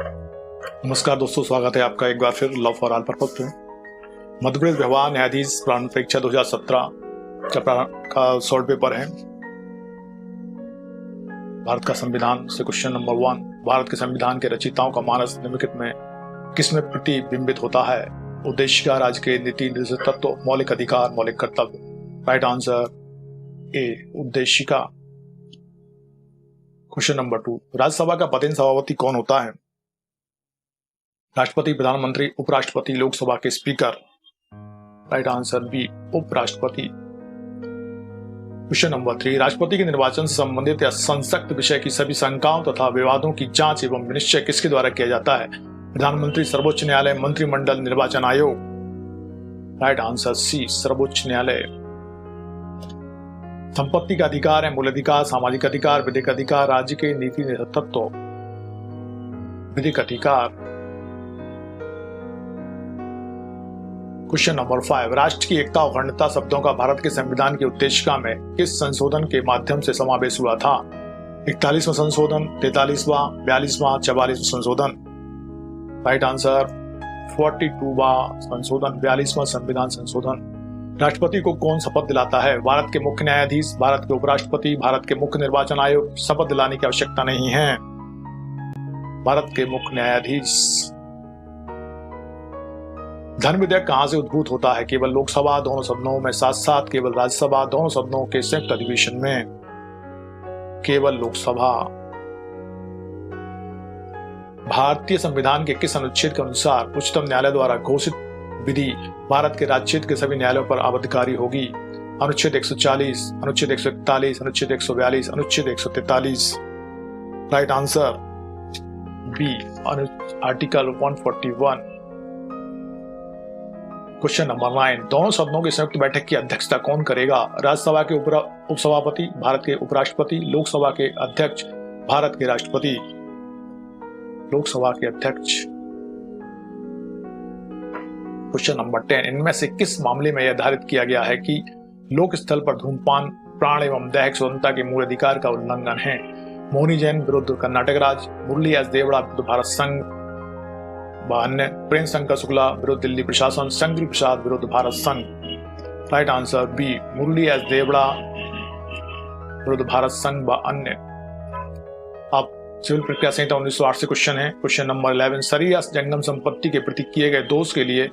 नमस्कार दोस्तों, स्वागत है आपका एक बार फिर लव फॉर ऑल पर्पज पे। मध्य प्रदेश व्यवहार न्यायाधीश प्रारंभ परीक्षा 2017 का सॉल्व पेपर है। भारत का संविधान से क्वेश्चन नंबर 1, भारत के संविधान के रचयिताओं का मानस निम्नलिखित में किसमें प्रतिबिंबित होता है? उद्देशिका, राज्य के नीति निर्देशक तत्व, मौलिक अधिकार, मौलिक कर्तव्य। राइट आंसर ए, उद्देशिका। क्वेश्चन नंबर 2, राज्यसभा का पदेन सभापति कौन होता है? राष्ट्रपति, प्रधानमंत्री, उपराष्ट्रपति, लोकसभा के स्पीकर। राइट आंसर बी, उपराष्ट्रपति। क्वेश्चन नंबर 3, राष्ट्रपति के निर्वाचन से संबंधित या संसक्त विषय की सभी शंकाओं तथा विवादों की जांच एवं निश्चय किसके द्वारा किया जाता है? प्रधानमंत्री, सर्वोच्च न्यायालय, मंत्रिमंडल, निर्वाचन आयोग। राइट आंसर सी, सर्वोच्च न्यायालय। संपत्ति का अधिकार है मूल अधिकार, सामाजिक अधिकार, विधिक अधिकार, राज्य के नीति निर्देशक तत्व, विधिक अधिकार। क्वेश्चन नंबर 5, राष्ट्र की एकता और अखंडता शब्दों का भारत के संविधान की उद्देशिका में किस संशोधन के माध्यम से समावेश हुआ था? 41वां संशोधन, 43वां, 42वां, 44वां संशोधन। राइट आंसर 42वां संशोधन, 42वां संविधान संशोधन। राष्ट्रपति को कौन शपथ दिलाता है? भारत के मुख्य न्यायाधीश, भारत के उपराष्ट्रपति, भारत के मुख्य निर्वाचन आयोग। शपथ दिलाने की आवश्यकता नहीं है। भारत के मुख्य न्यायाधीश। धन विधेयक कहां से उद्भूत होता है? केवल लोकसभा दोनों सदनों में, साथ साथ केवल राज्यसभा दोनों सदनों के संयुक्त अधिवेशन में। केवल लोकसभा। भारतीय संविधान के किस अनुच्छेद के अनुसार उच्चतम न्यायालय द्वारा घोषित विधि भारत के राज्यक्षेत्र के सभी न्यायालयों पर आबद्धकारी होगी? अनुच्छेद 140, अनुच्छेद 141, अनुच्छेद 142, अनुच्छेद 143। Right answer B, article 141। Question number 9, दोनों सदनों की संयुक्त बैठक की अध्यक्षता कौन करेगा? राज्यसभा के उपसभापति, भारत के उपराष्ट्रपति, लोकसभा के अध्यक्ष, भारत के राष्ट्रपति। लोकसभा के अध्यक्ष। क्वेश्चन नंबर 10, इनमें से किस मामले में यह निर्धारित किया गया है कि लोक स्थल पर धूमपान प्राण एवं दैहिक स्वतंत्रता के मूल अधिकार का उल्लंघन है? मोहनी जैन विरुद्ध कर्नाटक राज्य, मुरली एस देवड़ा विरुद्ध भारत संघ, अन्य प्रेम शंकर शुक्ला विरुद्ध दिल्ली प्रशासन, शंकर प्रसाद विरुद्ध भारत संघ। राइट आंसर बी, मुरली एस देवड़ा विरुद्ध भारत संघ व अन्य। अब सिविल प्रक्रिया संहिता 1908 से क्वेश्चन है। क्वेश्चन नंबर 11, शरीर या जंगम संपत्ति के प्रति किए गए दोष के लिए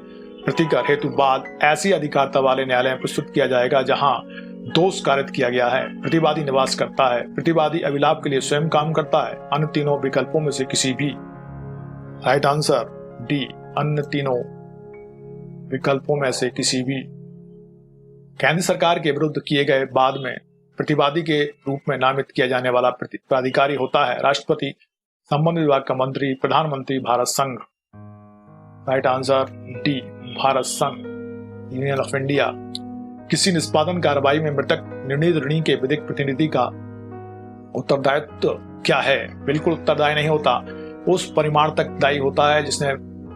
प्रतिकर हेतु बाद ऐसी अधिकारता वाले न्यायालय में प्रस्तुत किया जाएगा जहां दोष कारित किया गया है। प्रतिवादी निवास करता है, प्रतिवादी अभिलाप के लिए स्वयं काम करता है, अन्य तीनों विकल्पों में से किसी भी। राइट आंसर डी, अन्य तीनों विकल्पों में से किसी भी। केंद्र सरकार के विरुद्ध किए गए बाद में प्रतिवादी के रूप में नामित किया जाने वाला प्राधिकारी होता है राष्ट्रपति, संबंधित विभाग का मंत्री, प्रधानमंत्री, भारत संघ। राइट आंसर डी, भारत संघ, यूनियन ऑफ इंडिया। किसी निष्पादन कार्रवाई में मृतक निर्णीत ऋणी के विधिक प्रतिनिधि का उत्तरदायित्व क्या है? बिल्कुल उत्तरदायी नहीं होता। उस परिमाण तक दायी होता है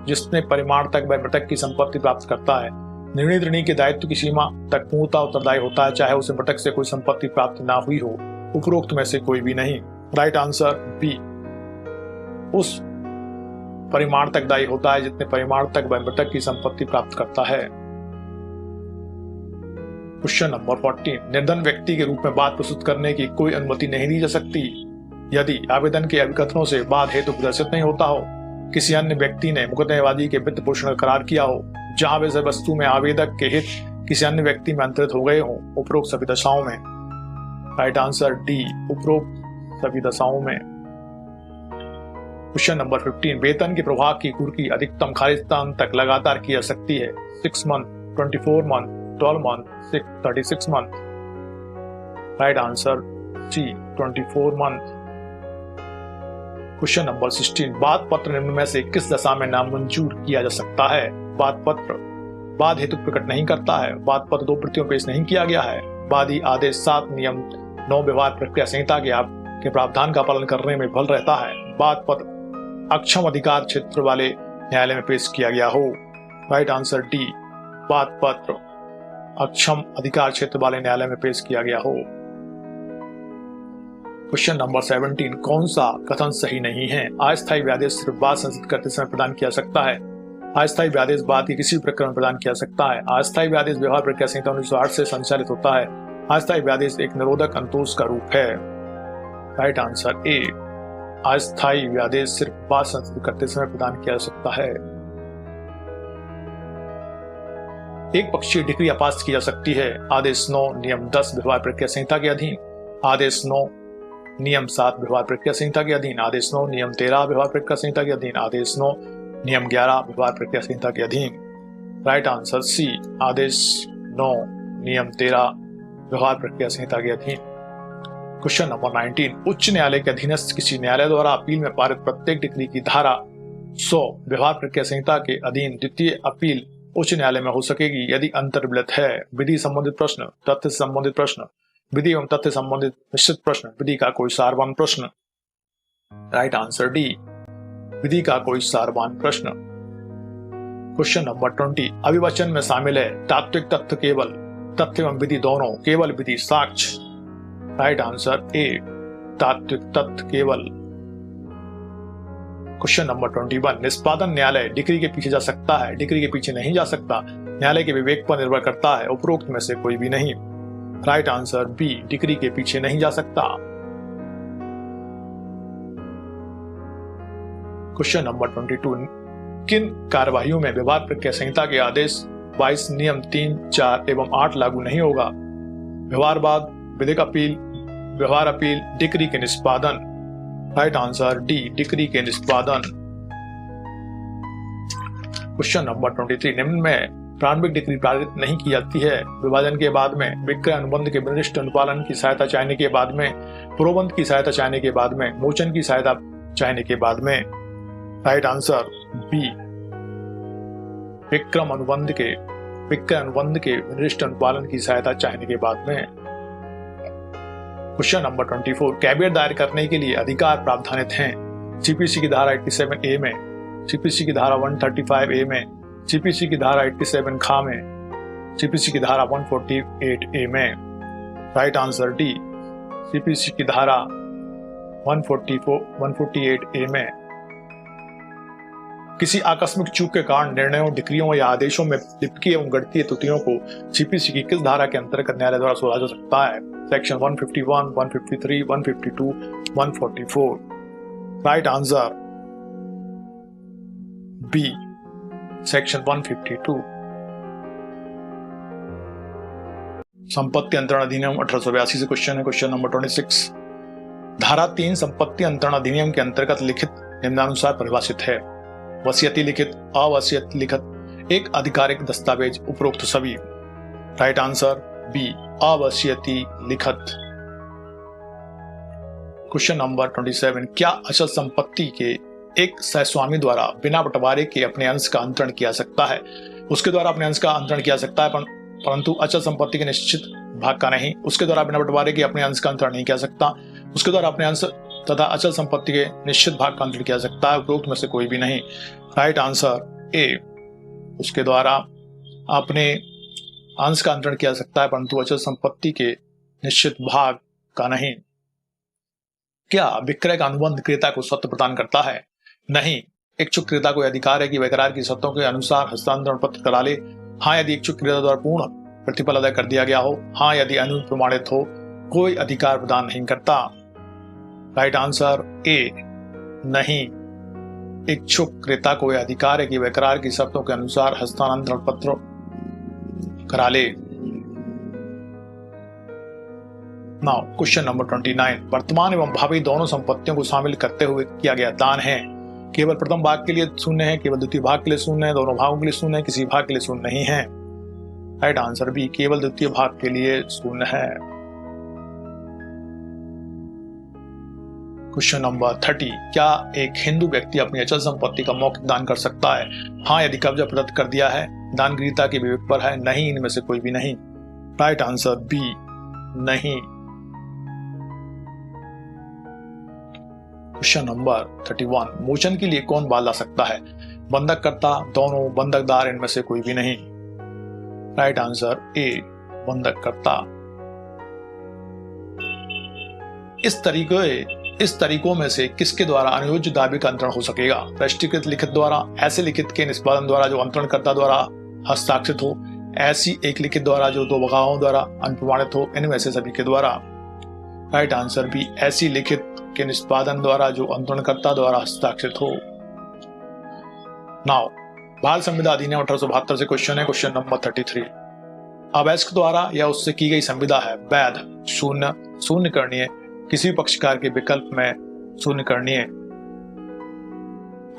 जिसने परिमाण तक वह मृतक की संपत्ति प्राप्त करता है। निर्णीत ऋणी के दायित्व की सीमा तक पूर्णतः उत्तरदायी होता है, चाहे उसे मृतक से कोई संपत्ति प्राप्त ना हुई हो। उपरोक्त में से कोई भी नहीं। राइट आंसर बी, उस परिमाण तक दायी होता है जितने परिमाण तक वह मृतक की संपत्ति प्राप्त करता है। क्वेश्चन नंबर 14, निर्धन व्यक्ति के रूप में वाद प्रस्तुत करने की कोई अनुमति नहीं दी जा सकती यदि आवेदन के अभिकथनों से वाद हेतु प्रदर्शित नहीं होता हो, किसी अन्य व्यक्ति ने मुकदमेबाजी के वित्त पोषण का करार किया हो, जहां विषय वस्तु में आवेदक के हित किसी अन्य व्यक्ति में अंतरित हो गए हो, उपरोक्त सभी दशाओं में। राइट आंसर डी, उपरोक्त सभी दशाओं में। क्वेश्चन नंबर 15, वेतन के प्रभाव की कुर्की अधिकतम खालिस्तान तक लगातार की जा सकती है? 6 month, 24 month, 12 month, 36 month. Right answer C, 24 month. Question number 16, वाद पत्र निम्न में से किस दशा में नामंजूर किया जा सकता है? वाद पत्र वाद हेतु प्रकट नहीं करता है, वाद पत्र 2 प्रतियों पेश नहीं किया गया है, वादी आदेश 7 नियम 9 व्यवहार प्रक्रिया संहिता के प्रावधान का पालन करने में विफल रहता है, वाद पत्र अक्षम अधिकार क्षेत्र वाले न्यायालय में पेश किया गया हो। राइट आंसर डी, वाद पत्र अक्षम अधिकार क्षेत्र वाले न्यायालय में पेश किया गया हो। क्वेश्चन नंबर 17, कौन सा कथन सही नहीं है? अस्थायी व्यादेश सिर्फ बात संचित करते समय प्रदान किया सकता है। अस्थायी व्यादेश बात के किसी भी प्रकरण में प्रदान किया सकता है। अस्थायी व्यादेश व्यवहार प्रक्रिया संहिता 1908 से संचालित होता है। अस्थायी व्यादेश एक निरोधक अंतोष का रूप है। राइट आंसर ए, अस्थायी व्यादेश सिर्फ बात संचित करते समय प्रदान किया जा सकता है। एक पक्षीय डिक्री अपास्त की जा सकती है। आदेश 9 नियम 10 व्यवहार प्रक्रिया संहिता के अधीन। आदेश 9 नियम 7 व्यवहार प्रक्रिया संहिता के अधीन। आदेश 9 नियम 13 व्यवहार प्रक्रिया संहिता के अधीन। आदेश 9 नियम 11 व्यवहार प्रक्रिया संहिता के अधीन। राइट आंसर सी, आदेश 9 नियम 13 व्यवहार प्रक्रिया संहिता के अधीन। क्वेश्चन नंबर 19, उच्च न्यायालय के अधीनस्थ किसी न्यायालय द्वारा अपील में पारित प्रत्येक डिक्री की धारा 100 व्यवहार प्रक्रिया संहिता के अधीन द्वितीय अपील उच्च न्यायालय में हो सकेगी यदि अंतर्विलत है। विधि संबंधित प्रश्न, तथ्य से संबंधित प्रश्न, विधि एवं तथ्य संबंधित निश्चित प्रश्न, विधि का कोई सारवान प्रश्न। राइट आंसर डी, विधि का कोई सारवान प्रश्न। क्वेश्चन नंबर 20, अभिवचन में शामिल है तात्विक तथ्य केवल, तथ्य एवं विधि दोनों, केवल विधि साक्ष्य। राइट आंसर ए, तात्विक तथ्य केवल। क्वेश्चन नंबर 21, निष्पादन न्यायालय डिक्री के पीछे जा सकता है, डिक्री के पीछे नहीं जा सकता। न्यायालय के विवेक पर निर्भर करता है, उपरोक्त में से कोई भी नहीं। राइट आंसर बी, डिक्री के पीछे नहीं जा सकता। क्वेश्चन नंबर 22, किन कार्यवाहियों में व्यवहार प्रक्रिया संहिता के आदेश 22 नियम 3, 4 एवं 8 लागू नहीं होगा? व्यवहारवाद, विधिक अपील, व्यवहार अपील, डिक्री के निष्पादन। राइट आंसर डी, डिक्री के निष्पादन। क्वेश्चन नंबर 23, निम्न में प्रारंभिक डिक्री पारित नहीं की जाती है। विभाजन के बाद में, विक्रय अनुबंध के विनिष्ट अनुपालन की सहायता चाहने के बाद में, प्रोबंध की सहायता चाहने के बाद में, मोचन की सहायता चाहने के बाद में। राइट आंसर बी, विक्रय अनुबंध के विनिष्ट अनुपालन की सहायता चाहने के बाद में। क्वेश्चन नंबर 24, कैवियट दायर करने के लिए अधिकार प्रावधानित हैं। सीपीसी की धारा 87A में, सीपीसी की धारा 135A में, सीपीसी की धारा 87 खा में, सीपीसी की धारा 148A में। राइट आंसर डी, सीपीसी की धारा 148A में। किसी आकस्मिक चूक के कारण निर्णयों, डिक्रियों या आदेशों में लिपिकीय एवं गणितीय त्रुटियों को सीपीसी की किस धारा के अंतर्गत न्यायालय द्वारा सुलझा जा सकता है? Section 151, 153, 152, 144। Right answer B, section 152। संपत्ति अंतरण अधिनियम 1882 से क्वेश्चन है। क्वेश्चन नंबर 26, धारा 3 संपत्ति अंतरण अधिनियम के अंतर्गत लिखित निम्नानुसार परिभाषित है। वसीयती लिखित, अवसीयत लिखित, एक आधिकारिक दस्तावेज, उपरोक्त सभी। राइट आंसर बी, अवसीयती लिखित। क्वेश्चन नंबर 27, क्या अचल संपत्ति के एक सहस्वामी द्वारा बिना बंटवारे के अपने अंश का अंतरण किया सकता है? उसके द्वारा अपने अंश का अंतरण किया सकता है, परंतु अचल संपत्ति के निश्चित भाग का नहीं। उसके द्वारा बिना बंटवारे के अपने अंश का अंतरण नहीं किया सकता। उसके द्वारा अपने अंश तथा अचल संपत्ति के निश्चित भाग का अंतरण किया सकता है, उपरोक्त में से कोई भी नहीं। राइट आंसर ए, उसके द्वारा अपने अंश का अंतरण किया सकता है, परंतु अचल संपत्ति के निश्चित भाग का नहीं। क्या विक्रय का अनुबंध क्रेता को स्वत्व प्रदान करता है? नहीं। इच्छुक क्रेता को अधिकार है कि वह करार की शर्तों के अनुसार हस्तांतरण पत्र करा ले। हाँ, यदि इच्छुक क्रेता द्वारा पूर्ण प्रतिफल अदा कर दिया गया हो। हाँ, यदि अनुमति प्रमाणित हो। कोई अधिकार प्रदान नहीं करता। राइट आंसर ए, नहीं। इच्छुक क्रेता को यह अधिकार है कि वह करार की शर्तों के अनुसार हस्तांतरण पत्र करा ले। नाउ क्वेश्चन नंबर 29, वर्तमान एवं भावी दोनों संपत्तियों को शामिल करते हुए किया गया दान है। केवल प्रथम भाग के लिए शून्य है, केवल द्वितीय भाग के लिए शून्य है, दोनों भागों के लिए शून्य है, किसी भाग के लिए शून्य नहीं है। राइट आंसर बी, केवल द्वितीय भाग के लिए शून्य है। क्वेश्चन नंबर 30, क्या एक हिंदू व्यक्ति अपनी अचल संपत्ति का मौखिक दान कर सकता है? हाँ, यदि कब्जा प्रदत्त कर दिया है। दान गृहीता के विवेक पर है। नहीं, इनमें से कोई भी नहीं। राइट आंसर बी, नहीं। क्वेश्चन नंबर 31, मोचन के लिए कौन बाल ला सकता है? बंधककर्ता, दोनों, बंधकदार, इनमें से कोई भी नहीं। राइट आंसर ए, बंधककर्ता। इस तरीकों में से किसके द्वारा अनुयोज्य दावे का अंतरण हो सकेगा? राष्ट्रीयकृत लिखित द्वारा, ऐसे लिखित के निष्पादन द्वारा जो अंतरणकर्ता द्वारा हस्ताक्षरित हो, ऐसी एक लिखित द्वारा जो दो बगाहों द्वारा अनुप्रमाणित हो, इनमें से सभी के द्वारा। राइट आंसर बी, ऐसी लिखित के निष्पादन द्वारा जो अंतरणकर्ता द्वारा हस्ताक्षरित हो। नाउ भारत संविदा अधिनियम 1872 से क्वेश्चन है, क्वेश्चन नंबर 33। अवयस्क द्वारा या उससे की गई संविदा है वैध, शून्य करणीय, किसी भी पक्षकार के विकल्प में शून्य करणीय।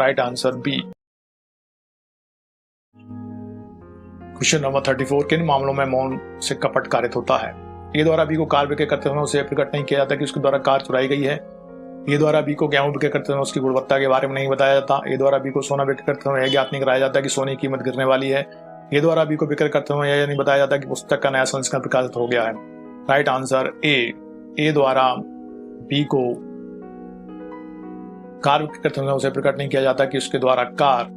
Right answer B. Question number 34, किन मामलों में मौन से कपट कारित होता है? ए द्वारा बी को कार विक्रय करते समय उसे प्रकट नहीं किया जाता कि उसके द्वारा कार चुराई गई है। ए द्वारा बी को गेहूं विक्रय करते समय उसकी गुणवत्ता के बारे में नहीं बताया जाता। ए द्वारा बी को सोना विक्रय करते समय यह ज्ञात नहीं कराया जाता कि सोने की कीमत गिरने वाली है। ए द्वारा बी को विक्रय करते समय यह नहीं बताया जाता कि पुस्तक का नया संस्करण प्रकाशित हो गया है। राइट आंसर ए द्वारा बी को कार विक्रय करते समय उसे प्रकट नहीं किया जाता कि उसके द्वारा कार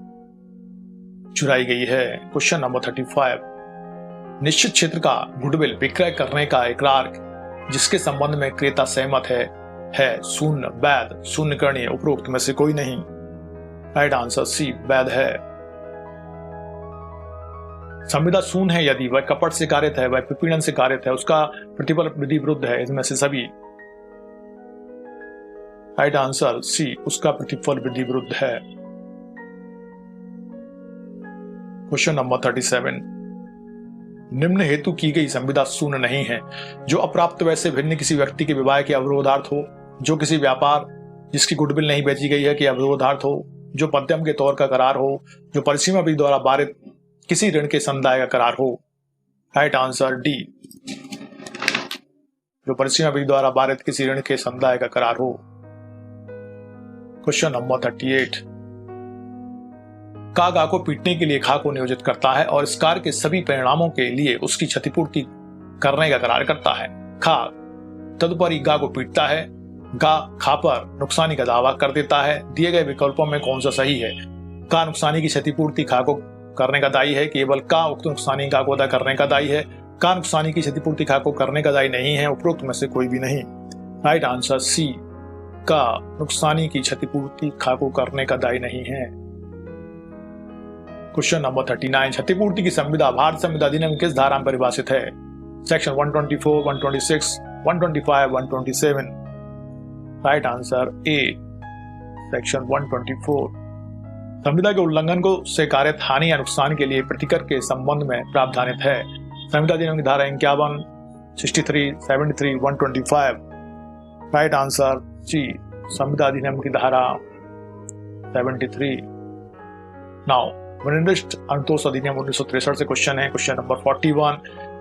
चुराई गई है। क्वेश्चन नंबर 35, निश्चित क्षेत्र का गुडविल विक्रय करने का इकरार जिसके संबंध में क्रेता सहमत है शून्य, वैध, शून्य करणीय, उपरोक्त में से कोई नहीं। राइट आंसर सी, वैध है। संविदा शून्य है यदि वह कपट से कारित है, वह विपीड़न से कारित है, उसका प्रतिफल विधि विरुद्ध है, इसमें से सभी। राइट आंसर सी, उसका प्रतिफल विधि विरुद्ध है। क्वेश्चन नंबर 37, निम्न हेतु की गई संविदा शून्य नहीं है जो अप्राप्त व्यय से भिन्न किसी व्यक्ति के विवाह के अवरोधार्थ हो, जो किसी व्यापार जिसकी गुडविल नहीं बेची गई है कि अवरोधार्थ हो, जो मध्यम के तौर का करार हो, जो परिसीमा विधि द्वारा पारित किसी ऋण के समुदाय का करार हो। राइट आंसर डी, जो परिसीमा विधि द्वारा पारित किसी ऋण के समुदाय का करार हो। क्वेश्चन नंबर 38, का गा को पीटने के लिए खा को नियोजित करता है और इस कार्य के सभी परिणामों के लिए उसकी क्षतिपूर्ति करने का करार करता है। खा तदुपरि गा को पीटता है, गा खा पर नुकसानी का दावा कर देता है। दिए गए विकल्पों में कौन सा सही है? का नुकसानी की क्षतिपूर्ति खा को करने का दायी है, केवल का उक्त नुकसानी का को अदा करने का दायी है। का नुकसानी की क्षतिपूर्ति खा को करने का दायी नहीं है, उपरोक्त में से कोई भी नहीं। राइट आंसर सी, का नुकसानी की क्षतिपूर्ति खा को करने का दायी नहीं है। क्वेश्चन नंबर 39, क्षतिपूर्ति की संविदा भारत संविदा अधिनियम किस धारा में परिभाषित है? सेक्शन 124, 126, 125, 127। राइट आंसर ए, सेक्शन 124। संविदा के उल्लंघन को से कारित हानि या नुकसान के लिए प्रतिकर के संबंध में प्रावधानित है। संविदा अधिनियम की धारा 51, 63, 73, 125। राइट आंसर सी, संविदा अधिनियम की धारा 73। नाउ विनिर्दिष्ट अनुतोष अधिनियम 1963 से क्वेश्चन है, क्वेश्चन नंबर 41।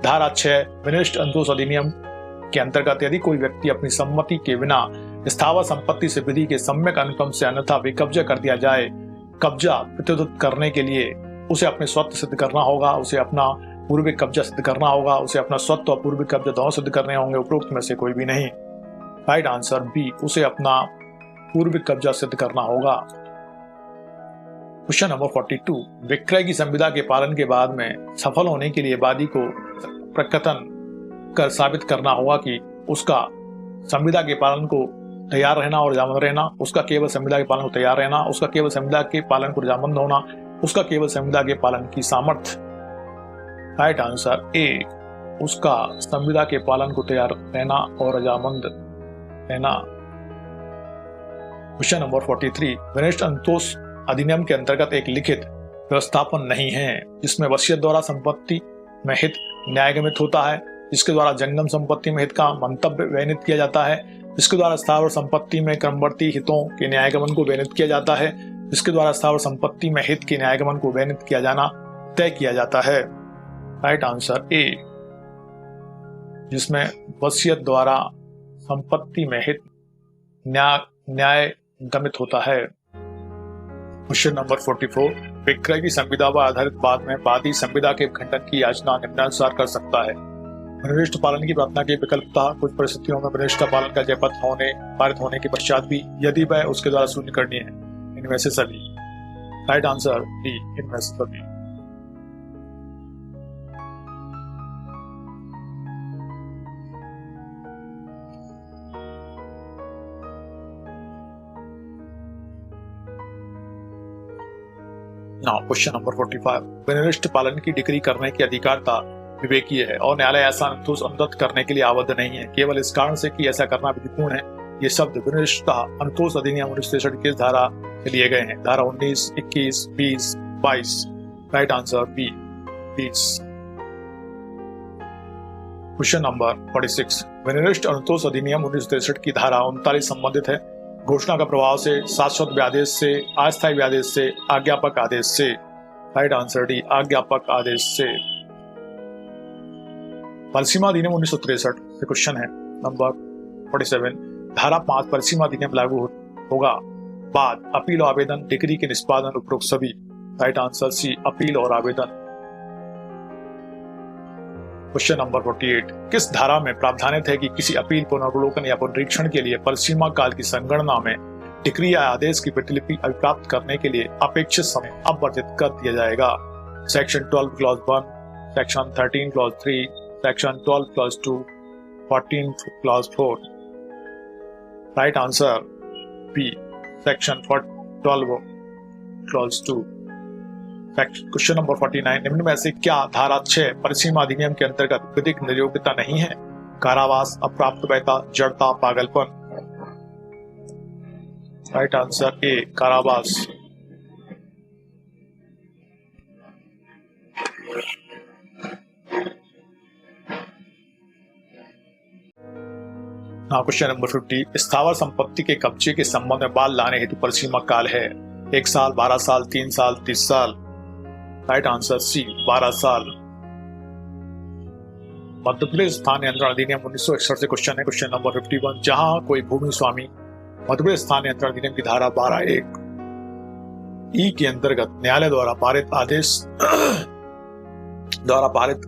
धारा 6 विनिर्दिष्ट अनुतोष अधिनियम के अंतर्गत यदि कोई व्यक्ति अपनी सम्मति के बिना स्थावर संपत्ति से विधि के सम्यक अनुक्रम से अन्यथा बेकब्जा कर दिया जाए, कब्जा प्रतिरोध करने के लिए उसे अपने स्वत्व सिद्ध करना होगा, उसे अपना पूर्विक कब्जा सिद्ध करना होगा, उसे अपना स्वत्व और पूर्विक कब्जा दोनों सिद्ध करने होंगे, उपरोक्त में से कोई भी नहीं। राइट आंसर बी, उसे अपना पूर्विक कब्जा सिद्ध करना होगा। क्वेश्चन नंबर 42, विक्रय की संविदा के पालन के बाद में सफल होने के लिए वादी को प्रकथन कर साबित करना होगा कि उसका संविदा के पालन को तैयार रहना और रजामंद रहना, उसका केवल संविदा के पालन को तैयार रहना, उसका केवल संविदा के पालन को रजामंद होना, उसका केवल संविदा के पालन की सामर्थ्य। राइट आंसर ए, उसका संविदा के पालन को तैयार रहना और रजामंद रहना। क्वेश्चन नंबर 43, विनिर्दिष्ट अनुतोष अधिनियम के अंतर्गत एक लिखित व्यवस्थापन नहीं है जिसमें वसीयत द्वारा संपत्ति में हित न्यायगमित होता है, जिसके द्वारा जंगम संपत्ति में हित का मंतव्य व्यनित किया जाता है, जिसके द्वारा स्थावर संपत्ति में क्रमवर्ती हितों के न्यायगमन को व्यनित किया जाता है, जिसके द्वारा स्थावर संपत्ति में हित के न्यायगमन को व्यनित किया जाना तय किया जाता है। राइट आंसर ए, जिसमें वसीयत द्वारा संपत्ति में हित न्याय गमित होता है। क्वेश्चन नंबर 44, विक्रय की संविदा पर आधारित बाद में वादी संविदा के खंडन की याचना निम्नानुसार कर सकता है। विनिर्दिष्ट पालन की प्रार्थना के विकल्प था, कुछ परिस्थितियों में विनिर्दिष्ट पालन का जयपथ पारित होने के पश्चात भी यदि वह उसके द्वारा शून्य करनी है, इनमें से सभी। राइट आंसर डी, इनमें से सभी। नाउ क्वेश्चन नंबर 45, विनिर्दिष्ट पालन की डिक्री करने की अधिकारता विवेकीय है और न्यायालय ऐसा अनुतोष अनुदत्त करने के लिए आबद्ध नहीं है, केवल इस कारण से कि ऐसा करना विधिपूर्ण है। ये शब्द विनिर्दिष्ट अनुतोष अधिनियम 1963 की धारा से लिए गए हैं, धारा 19, 21, 20, 22। Right answer B 20। Question number 46, विनिर्दिष्ट अनुतोष अधिनियम 1963 की धारा 39 संबंधित है घोषणा का प्रभाव से, शाश्वत व्यादेश से, अस्थायी व्यादेश से, आज्ञापक आदेश से। राइट आंसर डी आज्ञापक आदेश से। परिसीमा अधिनियम 1963 से क्वेश्चन है नंबर 47, धारा 5 परिसीमा अधिनियम लागू होगा बाद अपील और आवेदन डिक्री के निष्पादन उपरोक्त सभी। राइट आंसर सी अपील और आवेदन। क्वेश्चन नंबर 48, किस धारा में प्रावधानित है कि किसी अपील पुनर्वलोकन या पुनरीक्षण के लिए परिसीमा काल की संगणना में डिक्री या आदेश की प्रतिलिपि अभिप्राप्त करने के लिए अपेक्षित समय अपवर्तित कर दिया जाएगा? Section 12 clause 1, section 13 clause 3, section 12 clause 2, 14 clause 4। Right answer B section 12 clause 2। Question number 49, निम्न में से क्या धारा 6 परिसीमा अधिनियम के अंतर्गत विधिक निर्योग्यता नहीं है? कारावास, अप्राप्तव्यता, जड़ता, पागलपन। राइट आंसर ए कारावास। क्वेश्चन नंबर 50, स्थावर संपत्ति के कब्जे के संबंध में बाल लाने हेतु परिसीमा काल है 1 साल, 12 साल, 3 साल, 30 साल। राइट आंसर सी 12 साल। मध्य प्रदेश स्थान नियंत्रण अधिनियम 1961 से क्वेश्चन है क्वेश्चन नंबर 51, जहां कोई भूमि स्वामी मध्य प्रदेश स्थान नियंत्रण अधिनियम की धारा 12(1) ई के अंतर्गत न्यायालय द्वारा पारित आदेश द्वारा पारित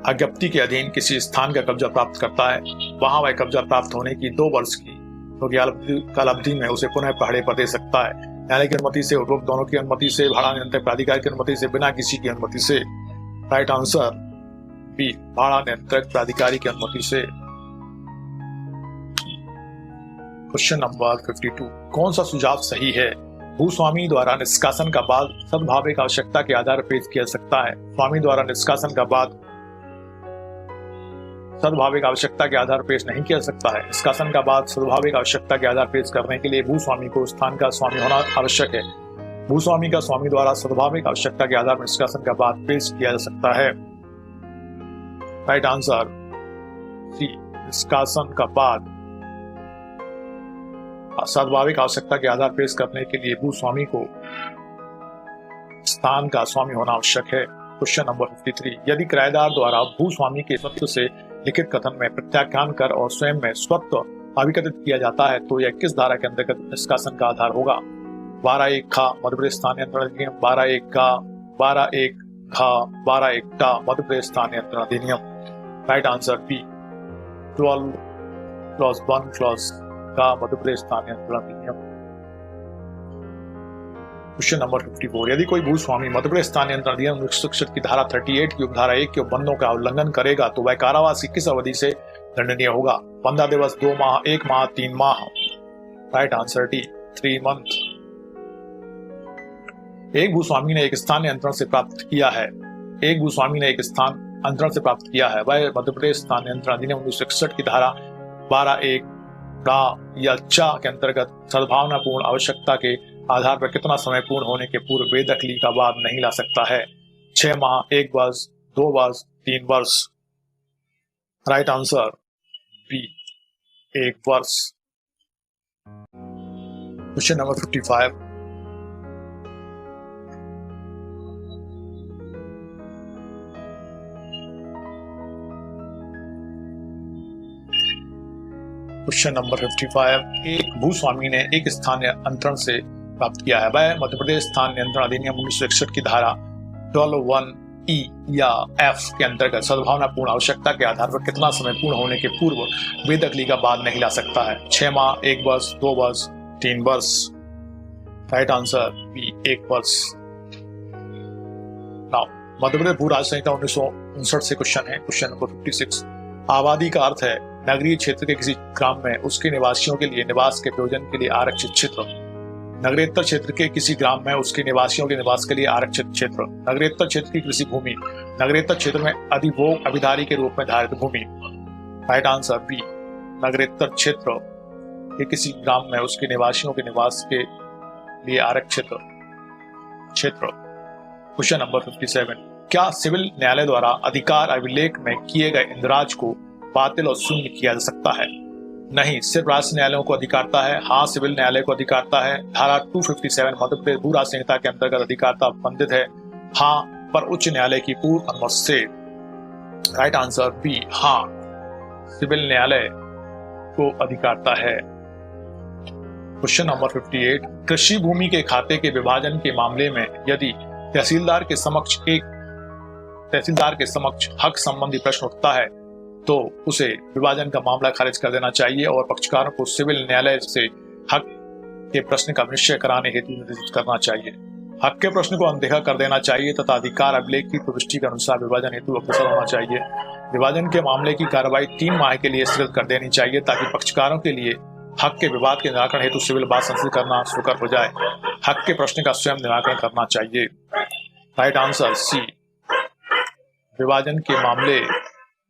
अज्ञप्ति के अधीन किसी स्थान का कब्जा प्राप्त करता है, वहां वह कब्जा प्राप्त होने की 2 वर्ष की कालावधि में उसे पुनः पहरे पर दे सकता है, न्यायालय की अनुमति से, उपरोक्त दोनों की अनुमति से, भाड़ा नियंत्रक प्राधिकार की अनुमति से, बिना किसी की अनुमति से। राइट आंसर बी भाड़ा नियंत्रक प्राधिकारी की अनुमति से। क्वेश्चन नंबर 52, कौन सा सुझाव सही है? भूस्वामी द्वारा निष्कासन का बाद सद्भाविक आवश्यकता के आधार पर पेश किया जा सकता है। स्वामी द्वारा निष्कासन का बाद सद्भाविक आवश्यकता के आधार पेश नहीं किया सकता है। निष्कासन का बाद सद्भाविक आवश्यकता के आधार पेश करने के लिए भूस्वामी को स्थान का स्वामी होना आवश्यक है। भूस्वामी का स्वामी द्वारा सद्भाविक आवश्यकता के आधार पर निष्कासन का बाद पेश किया जा सकता है। राइट आंसर सी निष्कासन का बाद सद्भाविक आवश्यकता के आधार पेश करने के लिए भूस्वामी को स्थान का स्वामी होना आवश्यक है। क्वेश्चन नंबर 53, यदि किराएदार द्वारा भूस्वामी के स्वत्व से लिखित कथन में प्रत्याख्यान कर और स्वयं में स्वत्व अभिकथित किया जाता है तो यह किस धारा के अंतर्गत निष्कासन का आधार होगा? 12(1) खा मध्य प्रदेश स्थान नियंत्रण अधिनियम, 12(1) का, 12(1) खा, 12(1) टा मध्य प्रदेश स्थान नियंत्रण अधिनियम। Right answer B 12 clause 1 clause का मध्य प्रदेश स्थान नियंत्रण अधिनियम। क्वेश्चन नंबर 54, यदि कोई भूस्वामी मध्य प्रदेश स्थान नियंत्रण अधिनियम 1961 की धारा 38 की उपधारा 1 के उपबंधों का उल्लंघन करेगा तो वह कारावास की किस अवधि से दंडनीय होगा? 15 दिवस, 2 माह, 1 माह, 3 माह। Right answer D 3 month. एक भूस्वामी ने एक स्थान नियंत्रण से प्राप्त किया है, एक भूस्वामी ने एक स्थान नियंत्रण से प्राप्त किया है, वह मध्य प्रदेश स्थान नियंत्रण अधिनियम 1961 की धारा 12(1) का या चा के अंतर्गत सद्भावनापूर्ण आवश्यकता के आधार पर कितना समय पूर्ण होने के पूर्व बेदखली का बाद नहीं ला सकता है? 6 माह, 1 वर्ष, 2 वर्ष, 3 वर्ष। राइट आंसर बी 1 वर्ष। क्वेश्चन नंबर 55, क्वेश्चन नंबर 55, एक भूस्वामी ने एक स्थान नियंत्रण से प्राप्त किया है, वह मध्य प्रदेश स्थान नियंत्रण अधिनियम 1961 की धारा 12(1) ई या एफ के अंतर्गत सद्भावनापूर्ण आवश्यकता के आधार पर कितना समय पूर्ण होने के पूर्व बेदखली का बाद नहीं ला सकता है? 6 माह, 1 वर्ष, 2 वर्ष, 3 वर्ष। राइट आंसर बी 1 वर्ष। मध्य प्रदेश भू राज्य संहिता 1959 से क्वेश्चन है क्वेश्चन नंबर 56, आबादी का अर्थ है नगरीय क्षेत्र के किसी ग्राम में उसके निवासियों के लिए निवास के प्रयोजन के लिए आरक्षित क्षेत्र। नगरेतर क्षेत्र के किसी ग्राम में उसके निवासियों के निवास के लिए आरक्षित क्षेत्र। नगरेतर क्षेत्र की कृषि भूमि। नगरेतर क्षेत्र में अधिभोग अभिधारी के रूप में धारित भूमि। राइट आंसर बी, नगरेतर क्षेत्र के किसी ग्राम में उसके निवासियों के निवास के लिए आरक्षित क्षेत्र। क्वेश्चन नंबर 57, क्या सिविल न्यायालय द्वारा अधिकार अभिलेख में किए गए इंद्राज को बातिल और शून्य किया जा सकता है? नहीं, सिर्फ राष्ट्रीय न्यायालयों को अधिकारता है। हाँ, सिविल न्यायालय को अधिकारता है। धारा 257 मध्य प्रदेश भू राज संहिता के अंतर्गत अधिकारता संबंधित है। हाँ, पर उच्च न्यायालय की पूर्व अनुमति से। राइट आंसर बी, हाँ, सिविल न्यायालय को अधिकारता है। क्वेश्चन नंबर 58, कृषि भूमि के खाते के विभाजन के मामले में यदि तहसीलदार के समक्ष हक संबंधी प्रश्न उठता है तो उसे विभाजन का मामला खारिज कर देना चाहिए और पक्षकारों को सिविल न्यायालय से हक के प्रश्न का निश्चय कराने हेतु निर्देशित करना चाहिए। हक के प्रश्न को अनदेखा कर देना चाहिए तथा अधिकार अभिलेख की प्रविष्टि के अनुसार विभाजन हेतु अग्रसर होना चाहिए। विभाजन के मामले की कार्रवाई 3 माह के लिए स्थगित कर देनी चाहिए ताकि पक्षकारों के लिए हक के विवाद के निराकरण हेतु सिविल बात संस्कृत करना सुकर हो जाए। हक के प्रश्न का स्वयं निराकरण करना चाहिए। राइट आंसर सी, विभाजन के मामले